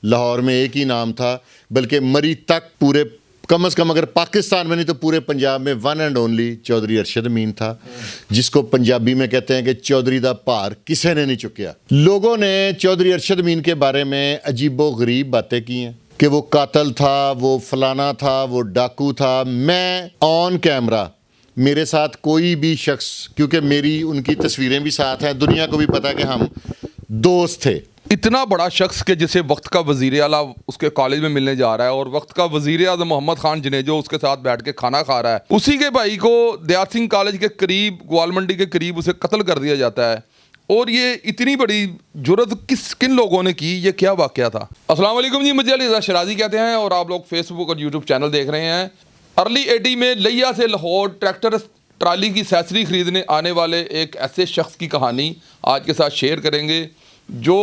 لاہور میں ایک ہی نام تھا، بلکہ مری تک پورے کم از کم اگر پاکستان میں نہیں تو پورے پنجاب میں one and only Chaudhry Arshad Amin تھا، جس کو پنجابی میں کہتے ہیں کہ چودھری دا پار کسے نے نہیں چکیا۔ لوگوں نے چودھری ارشد امین کے بارے میں عجیب و غریب باتیں کی ہیں کہ وہ قاتل تھا، وہ فلانا تھا، وہ ڈاکو تھا۔ میں آن کیمرہ میرے ساتھ کوئی بھی شخص، کیونکہ میری ان کی تصویریں بھی ساتھ ہیں، دنیا کو بھی پتا کہ ہم دوست تھے۔ اتنا بڑا شخص کہ جسے وقت کا وزیر اعلیٰ اس کے کالج میں ملنے جا رہا ہے اور وقت کا وزیر اعظم محمد خان جنیجو اس کے ساتھ بیٹھ کے کھانا کھا رہا ہے، اسی کے بھائی کو دیار سنگھ کالج کے قریب گوال منڈی کے قریب اسے قتل کر دیا جاتا ہے۔ اور یہ اتنی بڑی جرت کن لوگوں نے کی؟ یہ کیا واقعہ تھا؟ السلام علیکم جی، مجھے علی رضا شرازی کہتے ہیں اور آپ لوگ فیس بک اور یوٹیوب چینل دیکھ رہے ہیں۔ ارلی 80 میں لیا سے لاہور ٹریکٹر ٹرالی کی سیسری خریدنے آنے والے ایک ایسے شخص کی کہانی آج کے ساتھ شیئر کریں گے جو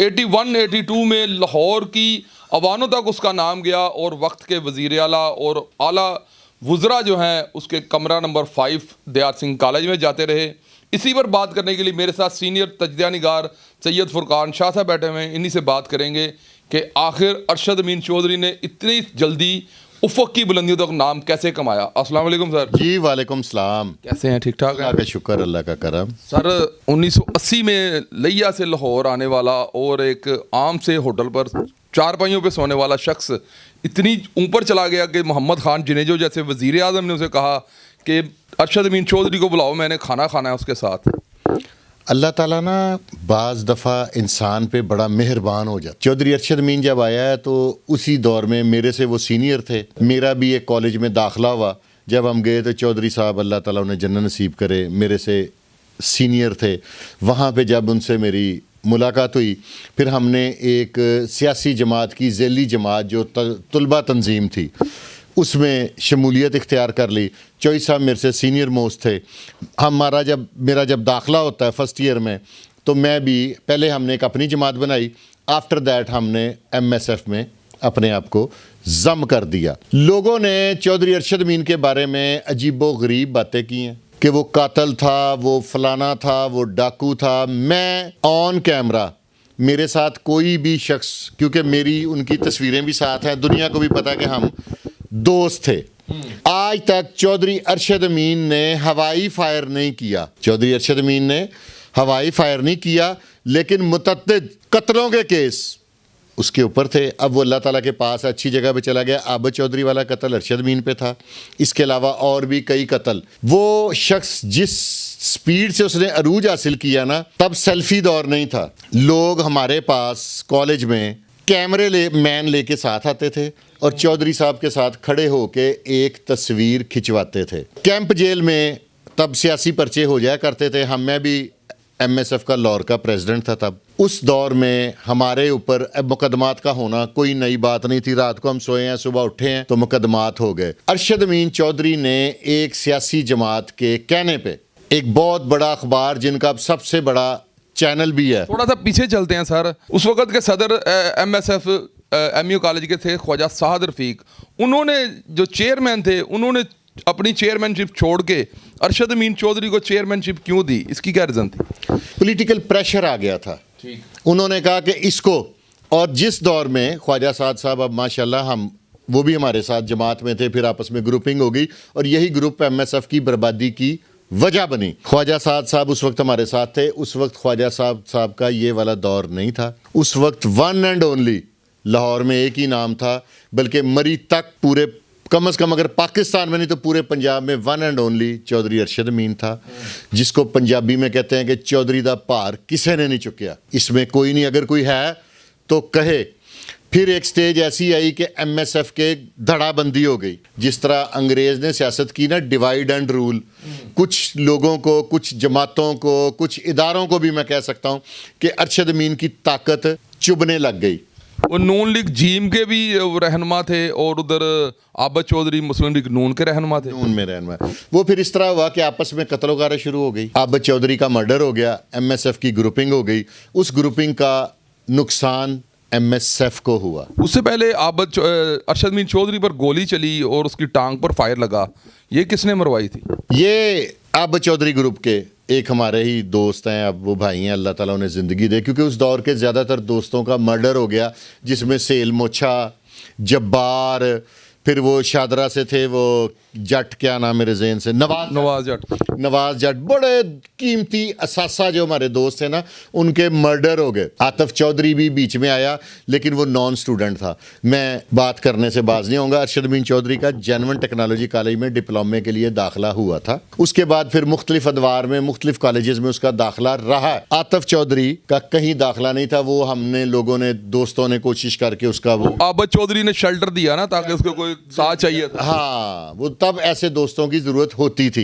81-82 میں لاہور کی عوانوں تک اس کا نام گیا اور وقت کے وزیر اعلیٰ اور اعلیٰ وزراء جو ہیں اس کے کمرہ نمبر 5 دیار سنگھ کالج میں جاتے رہے۔ اسی پر بات کرنے کے لیے میرے ساتھ سینئر تجزیہ نگار سید فرقان شاہ صاحب بیٹھے ہوئے ہیں، انہی سے بات کریں گے کہ آخر ارشد امین چودھری نے اتنی جلدی افق کی بلندیوں تک نام کیسے کمایا۔ السلام علیکم سر۔ جی وعلیکم السلام، کیسے ہیں؟ ٹھیک ٹھاک ہیں؟ اللہ کا شکر، اللہ کا کرم۔ سر 1980 میں لیا سے لاہور آنے والا اور ایک عام سے ہوٹل پر چار پائیوں پہ سونے والا شخص اتنی اوپر چلا گیا کہ محمد خان جنیجو جیسے وزیر اعظم نے اسے کہا کہ ارشد امین چودھری کو بلاؤ، میں نے کھانا کھانا ہے اس کے ساتھ۔ اللہ تعالیٰ نا بعض دفعہ انسان پہ بڑا مہربان ہو جاتا۔ چودھری ارشد امین جب آیا ہے تو اسی دور میں میرے سے وہ سینئر تھے، میرا بھی ایک کالج میں داخلہ ہوا۔ جب ہم گئے تو چودھری صاحب اللہ تعالیٰ انہیں جنت نصیب کرے میرے سے سینئر تھے۔ وہاں پہ جب ان سے میری ملاقات ہوئی، پھر ہم نے ایک سیاسی جماعت کی ذیلی جماعت جو طلبہ تنظیم تھی اس میں شمولیت اختیار کر لی۔ چوئی صاحب میرے سے سینئر موسٹ تھے۔ میرا جب داخلہ ہوتا ہے فرسٹ ایئر میں تو میں بھی پہلے ہم نے ایک اپنی جماعت بنائی، آفٹر دیٹ ہم نے MSF میں اپنے آپ کو ضم کر دیا۔ لوگوں نے چودھری ارشد امین کے بارے میں عجیب و غریب باتیں کی ہیں کہ وہ قاتل تھا، وہ فلانا تھا، وہ ڈاکو تھا۔ میں آن کیمرہ میرے ساتھ کوئی بھی شخص، کیونکہ میری ان کی تصویریں بھی ساتھ ہیں، دنیا کو بھی پتا کہ ہم دوست تھے۔ آج تک چودھری ارشد امین نے ہوائی فائر نہیں کیا، چودھری ارشد امین نے ہوائی فائر نہیں کیا، لیکن متعدد قتلوں کے کیس اس کے اوپر تھے۔ اب وہ اللہ تعالیٰ کے پاس اچھی جگہ پہ چلا گیا۔ عابد چودھری والا قتل ارشد امین پہ تھا، اس کے علاوہ اور بھی کئی قتل۔ وہ شخص جس سپیڈ سے اس نے عروج حاصل کیا نا، تب سیلفی دور نہیں تھا۔ لوگ ہمارے پاس کالج میں کیمرے مین لے کے ساتھ آتے تھے اور چودھری صاحب کے ساتھ کھڑے ہو کے ایک تصویر کھنچواتے تھے۔ کیمپ جیل میں تب سیاسی پرچے ہو جایا کرتے تھے، میں بھی MSF کا لاہور کا پریزیڈنٹ تھا تب۔ اس دور میں ہمارے اوپر مقدمات کا ہونا کوئی نئی بات نہیں تھی۔ رات کو ہم سوئے ہیں، صبح اٹھے ہیں تو مقدمات ہو گئے۔ ارشد امین چودھری نے ایک سیاسی جماعت کے کہنے پہ ایک بہت بڑا اخبار جن کا اب سب سے بڑا چینل بھی ہے۔ تھوڑا سا پیچھے چلتے ہیں سر۔ اس وقت کے صدر MSF MU کالج کے تھے خواجہ سعد رفیق، انہوں نے جو چیئرمین تھے انہوں نے اپنی چیئرمین شپ چھوڑ کے ارشد امین چودھری کو چیئرمین شپ کیوں دی؟ اس کی کیا ریزن تھی؟ پولیٹیکل پریشر آ گیا تھا۔ انہوں نے کہا کہ اس کو، اور جس دور میں خواجہ سعد صاحب اب ماشاءاللہ وہ بھی ہمارے ساتھ جماعت میں تھے، پھر آپس میں گروپنگ ہو گئی اور یہی گروپ MSF کی بربادی کی وجہ بنی۔ خواجہ سعد صاحب اس وقت ہمارے ساتھ تھے۔ اس وقت خواجہ صاحب کا یہ والا دور نہیں تھا۔ اس وقت ون اینڈ اونلی لاہور میں ایک ہی نام تھا، بلکہ مری تک پورے کم از کم اگر پاکستان میں نہیں تو پورے پنجاب میں one and only Chaudhry Arshad Amin تھا، جس کو پنجابی میں کہتے ہیں کہ چودھری دا پار کسے نے نہیں چکیا۔ اس میں کوئی نہیں، اگر کوئی ہے تو کہے۔ پھر ایک سٹیج ایسی آئی کہ MSF کے دھڑا بندی ہو گئی، جس طرح انگریز نے سیاست کی نا، ڈیوائیڈ اینڈ رول۔ کچھ لوگوں کو، کچھ جماعتوں کو، کچھ اداروں کو بھی میں کہہ سکتا ہوں کہ ارشد امین کی طاقت چبھنے لگ گئی۔ وہ نون لیگ جیم کے بھی رہنما تھے اور ادھر عابد چودھری مسلم لیگ نون کے رہنما تھے۔ نون میں رہنما، وہ پھر اس طرح ہوا کہ آپس میں قتل و غارت شروع ہو گئی۔ عابد چودھری کا مرڈر ہو گیا، MSF کی گروپنگ ہو گئی۔ اس گروپنگ کا نقصان MSF کو ہوا۔ اس سے پہلے ارشد امین چودھری پر گولی چلی اور اس کی ٹانگ پر فائر لگا، یہ کس نے مروائی تھی؟ یہ अब चौधरी ग्रुप के एक हमारे ही दोस्त हैं, अब वो भाई हैं, अल्लाह ताला उन्हें ज़िंदगी दे, क्योंकि उस दौर के ज़्यादातर दोस्तों का मर्डर हो गया, जिसमें सेल मोछा, जब्बार, फिर वो शादरा से थे वो जट, क्या नाम मेरे ज़हन से, नवाज जट। नवाज जट, बड़े कीमती असासा जो हमारे दोस्त हैं ना, उनके मर्डर हो गए। आतिफ चौधरी भी बीच में आया, लेकिन वो नॉन स्टूडेंट था। मैं बात करने से बाज नहीं होऊंगा। अरशद अमीन चौधरी का जेनवन टेक्नोलॉजी कॉलेज में डिप्लोमे के लिए दाखिला हुआ था। उसके बाद फिर मुख्तलिफ अदवार में मुख्तलिफ कॉलेजेस में उसका दाखिला रहा। आतिफ चौधरी का कहीं दाखिला नहीं था, वो हमने लोगों ने, दोस्तों ने कोशिश करके उसका वो आबद चौधरी ने शेल्टर दिया ना, ताकि उसको कोई साथ चाहिए था। हाँ, वो तब ऐसे दोस्तों की ज़रूरत होती थी।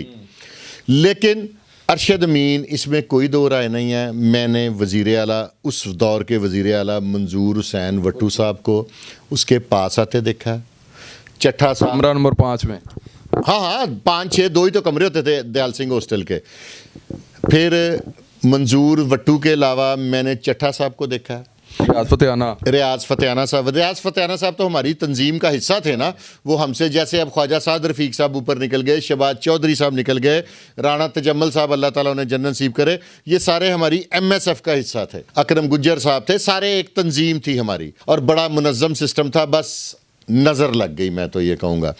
लेकिन अरशद अमीन, इसमें कोई दो राय नहीं है। मैंने वज़ीर आला, उस दौर के वज़ीर आला मंजूर हुसैन वट्टू साहब को उसके पास आते देखा। चट्ठा साहब, कमरा नंबर 5 में। हाँ, 5-6 दो ही तो कमरे होते थे दयाल सिंह हॉस्टल के। फिर मंजूर वट्टू के अलावा मैंने चट्ठा साहब को देखा, रियाज फतेहाना साहब। रियाज फतेहाना साहब तो हमारी तंजीम का हिस्सा थे ना। वो हमसे, जैसे अब ख्वाजा साद रफ़ीक साहब ऊपर निकल गए, शहबाज चौधरी साहब निकल गए, राणा तजम्मल साहब अल्लाह ताला उन्हें जन्नत नसीब करे, ये सारे हमारी MSF का हिस्सा थे। अकरम गुज्जर साहब थे, सारे एक तंजीम थी हमारी, और बड़ा मुनज़्ज़म सिस्टम था। बस नज़र लग गई, मैं तो ये कहूँगा।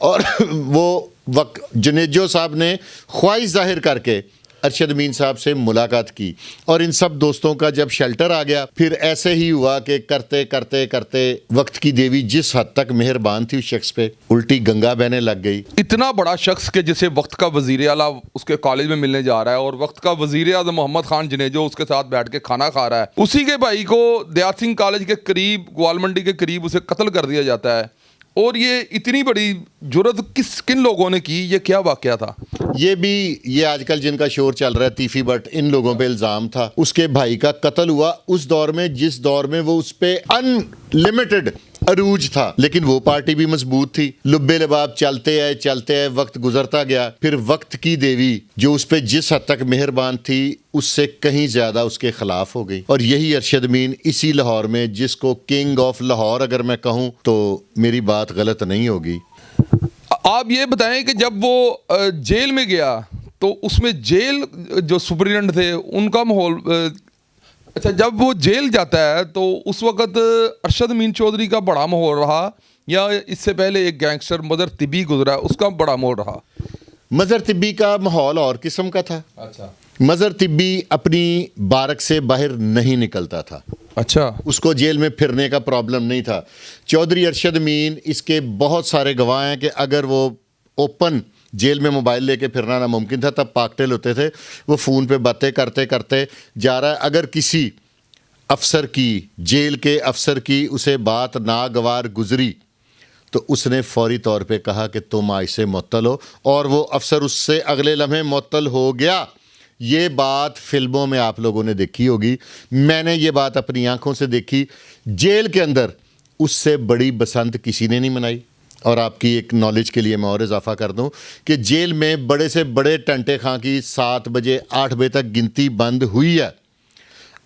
और वो वक्त जुनेजो साहब ने ख्वाहिश जाहिर करके अरशद अमीन साहब से मुलाकात की, और इन सब दोस्तों का जब शेल्टर आ गया, फिर ऐसे ही हुआ कि करते करते करते वक्त की देवी जिस हद तक मेहरबान थी उस शख्स पे, उल्टी गंगा बहने लग गई। इतना बड़ा शख्स के जिसे वक्त का वज़ीर आला उसके कॉलेज में मिलने जा रहा है, और वक्त का वज़ीर आज़म मोहम्मद खान जनेजो उसके साथ बैठ के खाना खा रहा है, उसी के भाई को दयाल सिंह कॉलेज के करीब, ग्वालमंडी के करीब उसे कत्ल कर दिया जाता है। और ये इतनी बड़ी जुर्रत किन लोगों ने की? ये क्या वाकया था? ये आजकल जिनका शोर चल रहा है, तीफी बट, इन लोगों पे इल्ज़ाम था। उसके भाई का कत्ल हुआ उस दौर में जिस दौर में वो उस पे अनलिमिटेड अरूज था, लेकिन वो पार्टी भी मजबूत थी। लुब्बे लबाब चलते आए, वक्त गुजरता गया। फिर वक्त की देवी जो उस पे जिस हद तक मेहरबान थी, उससे कहीं ज्यादा उसके खिलाफ हो गई। और यही अरशद अमीन इसी लाहौर में, जिसको किंग ऑफ लाहौर अगर मैं कहूँ तो मेरी बात गलत नहीं होगी। आप ये बताएं कि जब वो जेल में गया तो उसमें जेल जो सुपरिटेंडेंट थे उनका माहौल, अच्छा, जब वो जेल जाता है तो उस वक़्त अरशद अमीन चौधरी का बड़ा माहौल रहा, या इससे पहले एक गैंगस्टर मदर तिब्बी गुजरा, उसका बड़ा माहौल रहा? मज़र तिब्बी का माहौल और किस्म का था। अच्छा। मज़र तिब्बी अपनी बारक से बाहर नहीं निकलता था। अच्छा। उसको जेल में फिरने का प्रॉब्लम नहीं था। चौधरी अरशद अमीन, इसके बहुत सारे गवाह हैं कि अगर वो ओपन जेल में मोबाइल लेके फिरना नामुमकिन था, तब पाकटेल होते थे, वो फ़ोन पे बातें करते करते जा रहा है। अगर किसी अफसर की, जेल के अफसर की उसे बात नागवार गुजरी तो उसने फौरी तौर पे कहा कि तुम आज से मुअत्तल हो, और वो अफसर उससे अगले लम्हे मुअत्तल हो गया। ये बात फिल्मों में आप लोगों ने देखी होगी, मैंने ये बात अपनी आंखों से देखी। जेल के अंदर उससे बड़ी बसंत किसी ने नहीं मनाई। और आपकी एक नॉलेज के लिए मैं और इजाफा कर दूं कि जेल में बड़े से बड़े टंटे खां की 7 बजे 8 बजे तक गिनती बंद हुई है।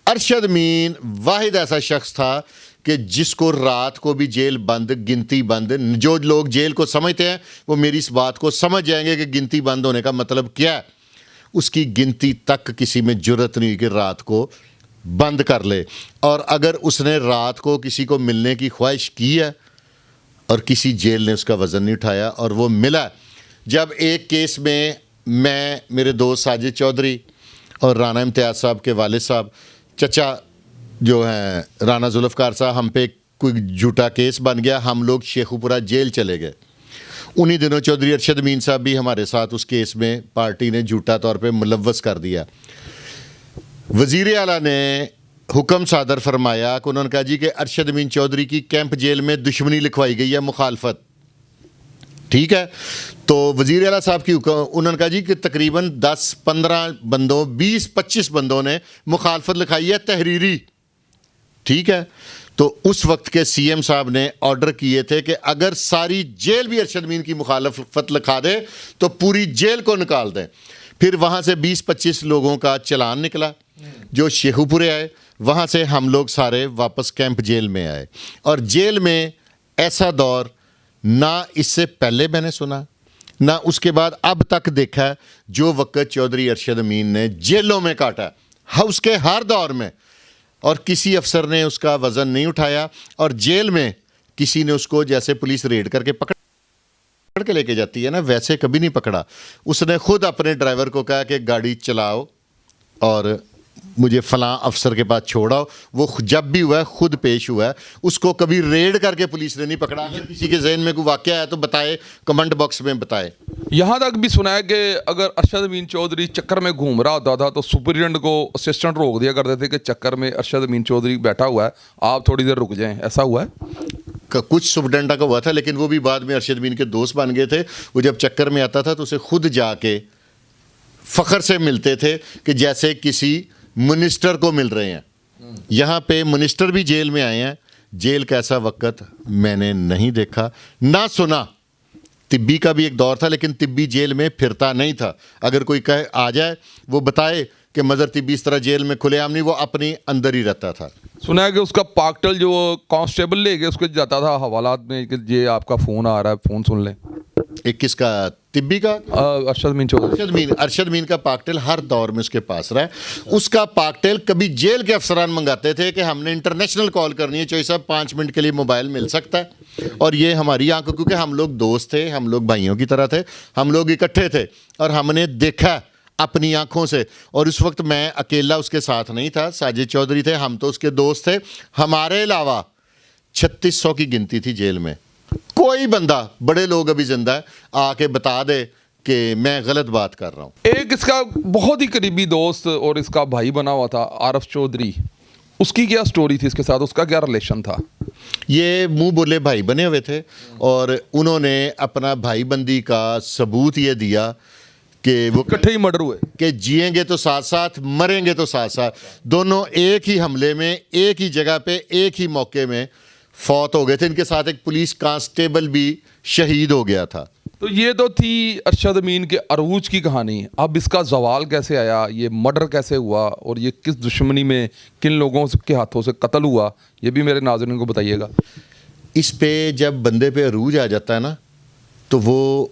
अरशद अमीन वाहिद ऐसा शख्स था कि जिसको रात को भी जेल बंद, गिनती बंद, जो लोग जेल को समझते हैं वो मेरी इस बात को समझ जाएंगे कि गिनती बंद होने का मतलब क्या है। उसकी गिनती तक किसी में जुर्रत नहीं कि रात को बंद कर ले। और अगर उसने रात को किसी को मिलने की ख्वाहिश की है और किसी जेल ने उसका वज़न नहीं उठाया, और वो मिला जब एक केस में मैं, मेरे दोस्त साजिद चौधरी और राना इम्तियाज़ साहब के वालिद साहब, चचा जो हैं राना जुल्फ़कार साहब, हम पे कोई झूठा केस बन गया, हम लोग शेखुपुरा जेल चले गए। उन्हीं दिनों चौधरी अरशद अमीन साहब भी हमारे साथ उस केस में पार्टी ने झूठा तौर पे मुलव्वस कर दिया। वज़ीर आला ने हुक्म सादर फरमाया कि उन्होंने कहा जी कि अरशद अमीन चौधरी की कैंप जेल में दुश्मनी लिखवाई गई है, मुखालफत, ठीक है। तो वज़ीर आला साहब की हुक्म, उन्होंने कहा जी कि तकरीबन 10-15 बंदों, 20-25 बंदों ने मुखालफत लिखाई है तहरीरी, ठीक है। तो उस वक्त के CM साहब ने ऑर्डर किए थे कि अगर सारी जेल भी अरशद अमीन की मुखालफत लिखा दे तो पूरी जेल को निकाल दें। फिर वहाँ से 20-25 लोगों का चलान निकला जो शेखुपुरे आए, वहाँ से हम लोग सारे वापस कैंप जेल में आए। और जेल में ऐसा दौर ना इससे पहले मैंने सुना ना उसके बाद अब तक देखा है जो वक्त चौधरी अरशद अमीन ने जेलों में काटा है, हाउस के हर दौर में, और किसी अफसर ने उसका वज़न नहीं उठाया, और जेल में किसी ने उसको जैसे पुलिस रेड करके पकड़ के लेके जाती है ना, वैसे कभी नहीं पकड़ा। उसने खुद अपने ड्राइवर को कहा कि गाड़ी चलाओ और मुझे फ़लाँ अफसर के पास छोड़ाओ। वो जब भी हुआ है खुद पेश हुआ है, उसको कभी रेड करके पुलिस ने नहीं पकड़ा। अगर किसी के जहन में कोई वाक़या है तो बताए, कमेंट बॉक्स में बताए। यहाँ तक भी सुना है कि अगर अरशद अमीन चौधरी चक्कर में घूम रहा होता था तो सुपरिटेंडेंट को असिस्टेंट रोक दिया करते थे कि चक्कर में अरशद अमीन चौधरी बैठा हुआ है, आप थोड़ी देर रुक जाएं। ऐसा हुआ है? कुछ सुपरिटेंडेंट का हुआ था, लेकिन वो भी बाद में अरशद अमीन के दोस्त बन गए थे। वो जब चक्कर में आता था तो उसे खुद जाके फ़ख्र से मिलते थे कि जैसे किसी मिनिस्टर को मिल रहे हैं। यहाँ पे मिनिस्टर भी जेल में आए हैं। जेल का ऐसा वक्त मैंने नहीं देखा ना सुना। तिब्बी का भी एक दौर था, लेकिन तिब्बी जेल में फिरता नहीं था। अगर कोई कहे आ जाए, वो बताए कि मदर तिब्बी इस तरह जेल में खुलेआम नहीं, वो अपने अंदर ही रहता था। सुना है कि उसका पाकटल जो कांस्टेबल ले गए उसके जाता था हवालात में कि ये आपका फ़ोन आ रहा है, फ़ोन सुन लें। एक किसका? तिब्बी का? अरशद अमीन चौधरी। अरशद अमीन का पाकटेल हर दौर में उसके पास रहा है। उसका पाकटेल कभी जेल के अफसरान मंगाते थे कि हमने इंटरनेशनल कॉल करनी है, चौधरी साहब 5 मिनट के लिए मोबाइल मिल सकता है। और ये हमारी आंखों, क्योंकि हम लोग दोस्त थे, हम लोग भाइयों की तरह थे, हम लोग इकट्ठे थे और हमने देखा अपनी आंखों से। और उस वक्त मैं अकेला उसके साथ नहीं था, साजिद चौधरी थे, हम तो उसके दोस्त थे। हमारे अलावा 3600 की गिनती थी जेल में। कोई बंदा, बड़े लोग अभी जिंदा है, आके बता दे कि मैं गलत बात कर रहा हूँ। एक इसका बहुत ही करीबी दोस्त और इसका भाई बना हुआ था आरफ चौधरी, उसकी क्या स्टोरी थी इसके साथ, उसका क्या रिलेशन था? ये मुंह बोले भाई बने हुए थे और उन्होंने अपना भाई बंदी का सबूत ये दिया कि वो इकट्ठे ही मर्डर हुए, कि जिएंगे तो साथ साथ, मरेंगे तो साथ साथ। दोनों एक ही हमले में, एक ही जगह पे, एक ही मौके में फौत हो गए थे। इनके साथ एक पुलिस कांस्टेबल भी शहीद हो गया था। तो ये तो थी अरशद अमीन के अरूज की कहानी। अब इसका जवाल कैसे आया, ये मर्डर कैसे हुआ और ये किस दुश्मनी में किन लोगों के हाथों से कत्ल हुआ, ये भी मेरे नाज़रीन को बताइएगा। इस पे जब बंदे पे अरूज आ जाता है ना, तो वो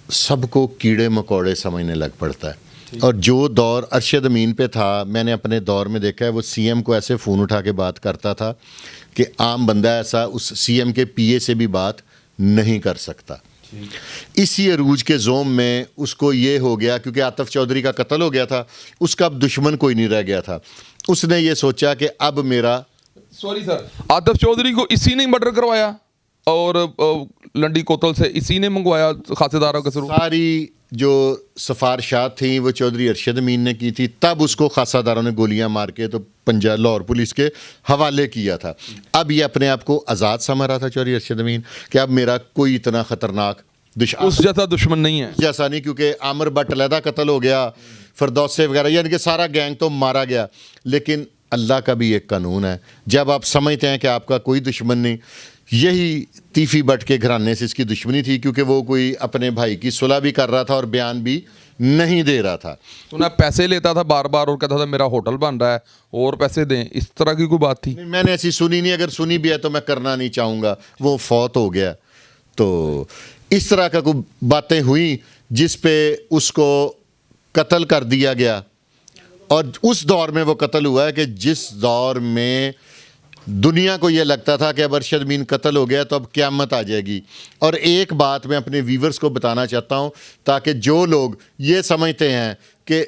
सबको कीड़े मकोड़े समझने लग पड़ता है। और जो दौर अरशद अमीन पे था, मैंने अपने दौर में देखा है, वो सीएम को ऐसे फ़ोन उठा के बात करता था कि आम बंदा ऐसा उस सीएम के पीए से भी बात नहीं कर सकता। इसी अरूज के जोम में उसको ये हो गया, क्योंकि आतिफ चौधरी का कत्ल हो गया था, उसका अब दुश्मन कोई नहीं रह गया था। उसने ये सोचा कि अब मेरा, सॉरी सर, आतिफ चौधरी को इसी ने मर्डर करवाया और लंडी कोतल से इसी ने मंगवाया खातेदारों के थ्रू। सारी जो सिफारिशात थी वो चौधरी अरशद अमीन ने की थी। तब उसको खासादारों ने गोलियां मार के तो पंजाब लाहौर पुलिस के हवाले किया था। अब ये अपने आप को आज़ाद समझ रहा था चौधरी अरशद अमीन कि अब मेरा कोई इतना ख़तरनाक उस जैसा दुश्मन नहीं है, जैसा नहीं, क्योंकि आमिर भट्ट अलहदा कत्ल हो गया, फिरदौसे वगैरह, यानी कि सारा गैंग तो मारा गया। लेकिन अल्लाह का भी एक कानून है, जब आप समझते हैं कि आपका कोई दुश्मन नहीं। यही तीफी भट्ट के घराने से इसकी दुश्मनी थी, क्योंकि वो कोई अपने भाई की सुलह भी कर रहा था और बयान भी नहीं दे रहा था। सुना पैसे लेता था बार बार और कहता था मेरा होटल बन रहा है और पैसे दें, इस तरह की कोई बात थी? मैंने ऐसी सुनी नहीं, अगर सुनी भी है तो मैं करना नहीं चाहूँगा। वो फौत हो गया। तो इस तरह का कोई बातें हुई जिस पे उसको कत्ल कर दिया गया। और उस दौर में वो कत्ल हुआ है कि जिस दौर में दुनिया को ये लगता था कि अब अरशद अमीन कत्ल हो गया तो अब क़यामत आ जाएगी। और एक बात मैं अपने व्यूवर्स को बताना चाहता हूँ, ताकि जो लोग ये समझते हैं कि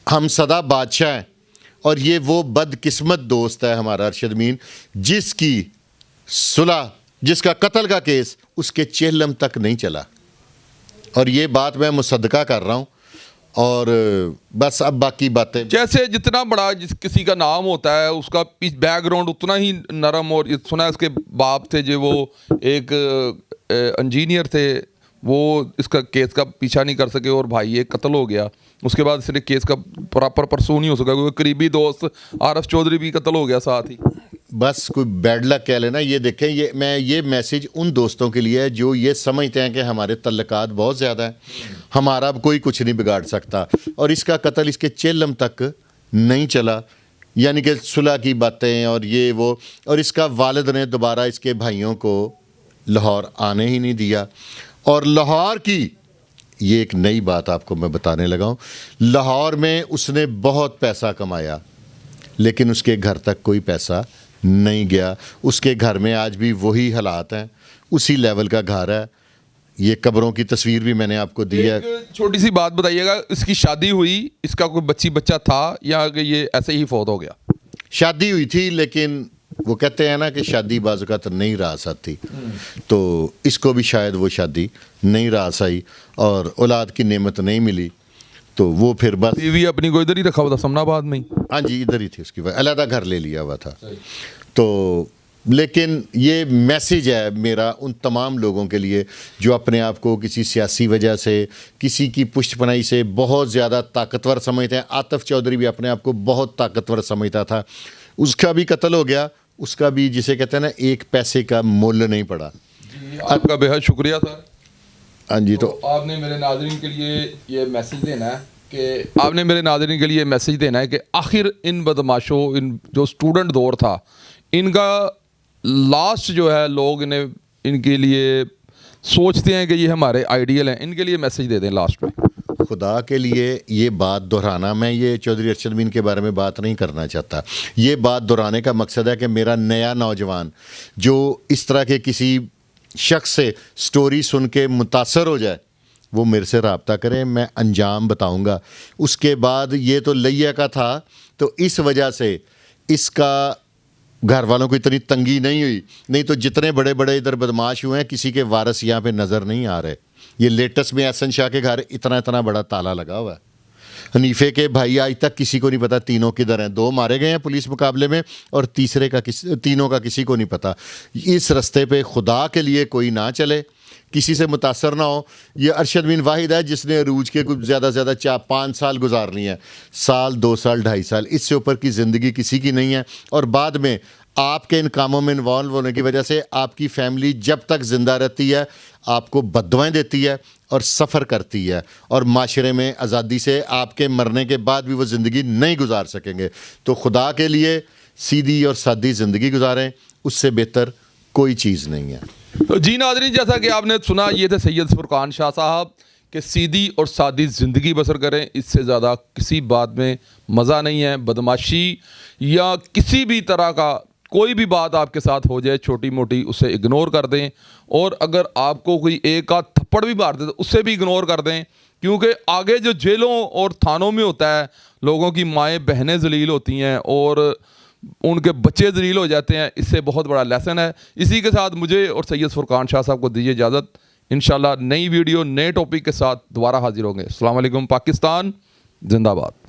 हम सदा बादशाह हैं और ये वो बदकिस्मत दोस्त है हमारा अरशद अमीन, जिसकी सुलह, जिसका कत्ल का केस उसके चेहलम तक नहीं चला। और ये बात मैं मुसद्दका कर रहा हूँ। और बस अब बाकी बातें, जैसे जितना बड़ा किसी का नाम होता है उसका बैकग्राउंड उतना ही नरम। और सुना है इसके बाप थे जो वो एक इंजीनियर थे, वो इसका केस का पीछा नहीं कर सके और भाई एक कत्ल हो गया। उसके बाद इसलिए केस का प्रॉपर परसू नहीं हो सका, क्योंकि करीबी दोस्त आरफ चौधरी भी कत्ल हो गया साथ ही। बस कोई बैड लक कह लेना। ये देखें, ये मैसेज उन दोस्तों के लिए है जो ये समझते हैं कि हमारे तल्लकात बहुत ज़्यादा है, हमारा अब कोई कुछ नहीं बिगाड़ सकता। और इसका कत्ल इसके चेलम तक नहीं चला, यानी कि सुलह की बातें और ये वो। और इसका वालिद ने दोबारा इसके भाइयों को लाहौर आने ही नहीं दिया। और लाहौर की یہ ایک نئی بات آپ کو میں بتانے لگا ہوں. لاہور میں اس نے بہت پیسہ کمایا لیکن اس کے گھر تک کوئی پیسہ نہیں گیا. اس کے گھر میں آج بھی وہی حالات ہیں, اسی لیول کا گھر ہے. یہ قبروں کی تصویر بھی میں نے آپ کو دی ہے. ایک چھوٹی سی بات بتائیے گا, اس کی شادی ہوئی, اس کا کوئی بچہ تھا یا کہ یہ ایسے ہی فوت ہو گیا؟ شادی ہوئی تھی لیکن وہ کہتے ہیں نا کہ شادی بعض اوقات نہیں رہا سکتی, تو اس کو بھی شاید وہ شادی نہیں رہا سائی اور اولاد کی نعمت نہیں ملی, تو وہ پھر بس بیوی اپنی کو ادھر ہی رکھا ہوا تھا سمنا آباد میں ہی. ہاں جی ادھر ہی تھی, اس کی علیحدہ گھر لے لیا ہوا تھا. تو لیکن یہ میسیج ہے میرا ان تمام لوگوں کے لیے جو اپنے آپ کو کسی سیاسی وجہ سے, کسی کی پشت پناہی سے بہت زیادہ طاقتور سمجھتے ہیں. عاطف چودھری بھی اپنے آپ کو بہت طاقتور سمجھتا تھا, اس کا بھی قتل ہو گیا, اس کا بھی جسے کہتے ہیں نا ایک پیسے کا مول نہیں پڑا. آپ کا بے حد شکریہ سر. ہاں جی, تو آپ نے میرے ناظرین کے لیے یہ میسیج دینا ہے کہ آخر ان بدماشوں, ان جو اسٹوڈنٹ دور تھا, ان کا لاسٹ جو ہے, لوگ ان کے لیے سوچتے ہیں کہ یہ ہمارے آئیڈیل ہیں, ان کے لیے میسیج دے دیں لاسٹ میں. خدا کے لیے یہ بات دہرانا, میں یہ چودھری ارشد امین کے بارے میں بات نہیں کرنا چاہتا. یہ بات دہرانے کا مقصد ہے کہ میرا نیا نوجوان جو اس طرح کے کسی شخص سے سٹوری سن کے متاثر ہو جائے وہ میرے سے رابطہ کریں, میں انجام بتاؤں گا. اس کے بعد یہ تو لیا کا تھا, تو اس وجہ سے اس کا گھر والوں کو اتنی تنگی نہیں ہوئی, نہیں تو جتنے بڑے بڑے ادھر بدماش ہوئے ہیں کسی کے وارث یہاں پہ نظر نہیں آ رہے. یہ لیٹسٹ میں احسن شاہ کے گھر اتنا بڑا تالا لگا ہوا ہے. حنیفے کے بھائی آج تک کسی کو نہیں پتا تینوں کدھر ہیں. 2 مارے گئے ہیں پولیس مقابلے میں اور تینوں کا کسی کو نہیں پتا. اس رستے پہ خدا کے لیے کوئی نہ چلے, کسی سے متاثر نہ ہو. یہ ارشد امین واحد ہے جس نے عروج کے کچھ زیادہ سے زیادہ 5 سال گزار لی ہیں, 1 سال 2 سال 2.5 سال, اس سے اوپر کی زندگی کسی کی نہیں ہے. اور بعد میں آپ کے ان کاموں میں انوالو ہونے کی وجہ سے آپ کی فیملی جب تک زندہ رہتی ہے آپ کو بددعائیں دیتی ہے اور سفر کرتی ہے, اور معاشرے میں آزادی سے آپ کے مرنے کے بعد بھی وہ زندگی نہیں گزار سکیں گے. تو خدا کے لیے سیدھی اور سادی زندگی گزاریں, اس سے بہتر کوئی چیز نہیں ہے. جی ناظرین, جیسا کہ آپ نے سنا, یہ تھے سید فرقان شاہ صاحب کہ سیدھی اور سادی زندگی بسر کریں, اس سے زیادہ کسی بات میں مزہ نہیں ہے. بدماشی یا کسی بھی طرح کا کوئی بھی بات آپ کے ساتھ ہو جائے چھوٹی موٹی, اسے اگنور کر دیں, اور اگر آپ کو کوئی ایک آدھ تھپڑ بھی مار دے تو اسے بھی اگنور کر دیں, کیونکہ آگے جو جیلوں اور تھانوں میں ہوتا ہے لوگوں کی مائیں بہنیں ذلیل ہوتی ہیں اور ان کے بچے ذلیل ہو جاتے ہیں. اس سے بہت بڑا لیسن ہے. اسی کے ساتھ مجھے اور سید فرقان شاہ صاحب کو دیجیے اجازت. انشاءاللہ نئی ویڈیو نئے ٹاپک کے ساتھ دوبارہ حاضر ہوں گے. السلام علیکم. پاکستان زندہ باد.